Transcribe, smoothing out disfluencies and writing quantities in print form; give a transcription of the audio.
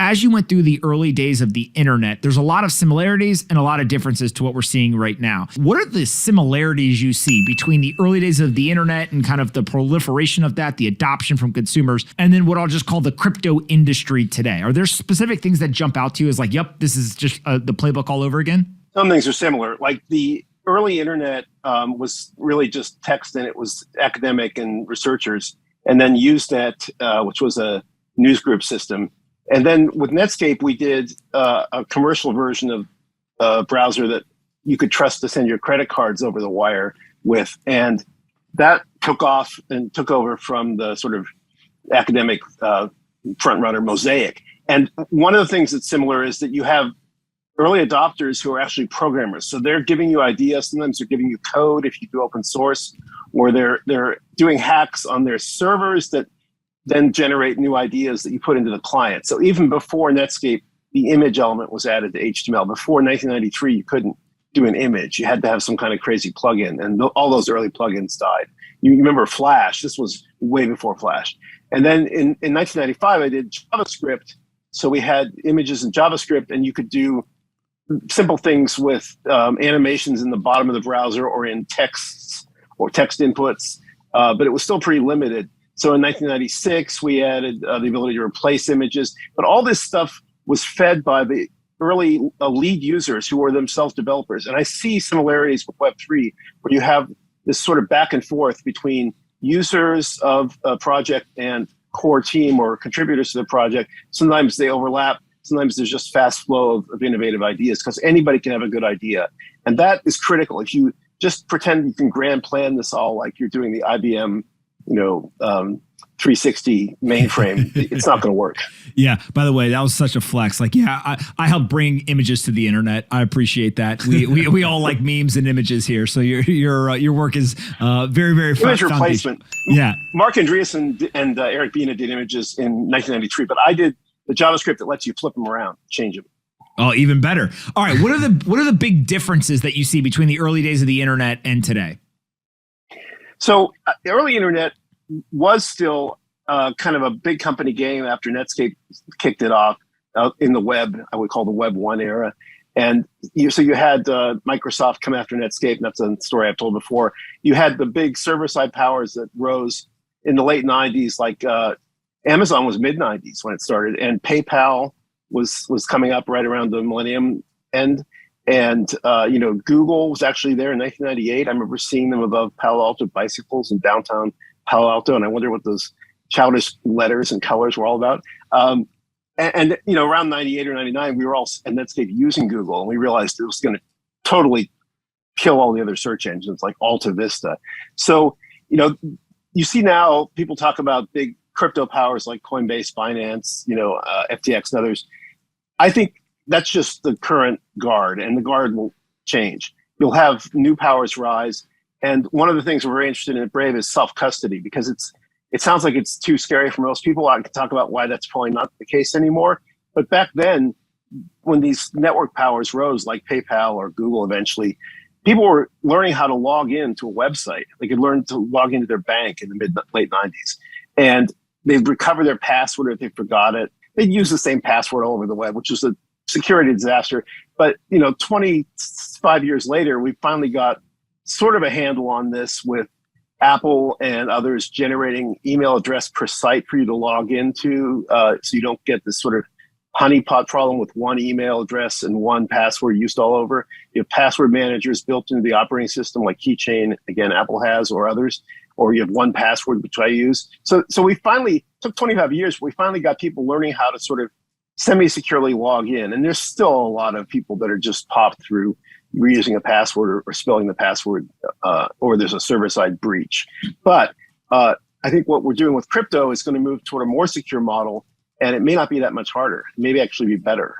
as you went through the early days of the internet, there's a lot of similarities and a lot of differences to what we're seeing right now. What are the similarities you see between the early days of the internet and kind of the proliferation of that, the adoption from consumers, and then what I'll just call the crypto industry today? Are there specific things that jump out to you as like, yep, this is just the playbook all over again? Some things are similar. Like the early internet was really just text, and it was academic and researchers, and then Usenet, which was a newsgroup system. And then with Netscape, we did a commercial version of a browser that you could trust to send your credit cards over the wire with. And that took off and took over from the sort of academic front runner Mosaic. And one of the things that's similar is that you have early adopters who are actually programmers. So they're giving you ideas. Sometimes they're giving you code if you do open source, or they're doing hacks on their servers that then generate new ideas that you put into the client. So even before Netscape, the image element was added to HTML. Before 1993, you couldn't do an image. You had to have some kind of crazy plugin, and all those early plugins died. You remember Flash? This was way before Flash. And then in 1995, I did JavaScript. So we had images in JavaScript, and you could do simple things with animations in the bottom of the browser or in texts or text inputs, but it was still pretty limited. So in 1996, we added the ability to replace images, but all this stuff was fed by the early lead users who were themselves developers. And I see similarities with Web3, where you have this sort of back and forth between users of a project and core team or contributors to the project. Sometimes they overlap. Sometimes there's just fast flow of innovative ideas, because anybody can have a good idea. And that is critical. If you just pretend you can grand plan this all like you're doing the IBM 360 mainframe, it's not going to work. Yeah. By the way, that was such a flex. Like, yeah, I helped bring images to the internet. I appreciate that. We all like memes and images here. So your work is very, very image replacement. Yeah. Mark Andreessen and Eric Bina did images in 1993, but I did the JavaScript that lets you flip them around, change them. Oh, even better. All right. What are the big differences that you see between the early days of the internet and today? So the early internet was still kind of a big company game after Netscape kicked it off in the web. I would call the Web 1 era. And you had Microsoft come after Netscape, and that's a story I've told before. You had the big server-side powers that rose in the late 90s, like Amazon was mid-90s when it started, and PayPal was coming up right around the millennium end. And, Google was actually there in 1998. I remember seeing them above Palo Alto bicycles in downtown Palo Alto. And I wonder what those childish letters and colors were all about. Around 98 or 99, we were all at Netscape using Google, and we realized it was going to totally kill all the other search engines like Alta Vista. So, you see now people talk about big crypto powers like Coinbase, Binance, FTX and others. I think that's just the current guard, and the guard will change. You'll have new powers rise. And one of the things we're very interested in at Brave is self-custody, because it sounds like it's too scary for most people. I can talk about why that's probably not the case anymore. But back then, when these network powers rose, like PayPal or Google eventually, people were learning how to log in to a website. They could learn to log into their bank in the late 90s. And they'd recover their password if they forgot it. They'd use the same password all over the web, which was a security disaster. But 25 years later, we finally got sort of a handle on this, with Apple and others generating email address per site for you to log into, so you don't get this sort of honeypot problem with one email address and one password used all over. You have password managers built into the operating system like Keychain, again, Apple has, or others, or you have one password, which I use. So we finally, took 25 years, but we finally got people learning how to sort of semi-securely log in. And there's still a lot of people that are just popped through reusing a password or spelling the password, or there's a server-side breach. But I think what we're doing with crypto is going to move toward a more secure model, and it may not be that much harder. It may actually be better.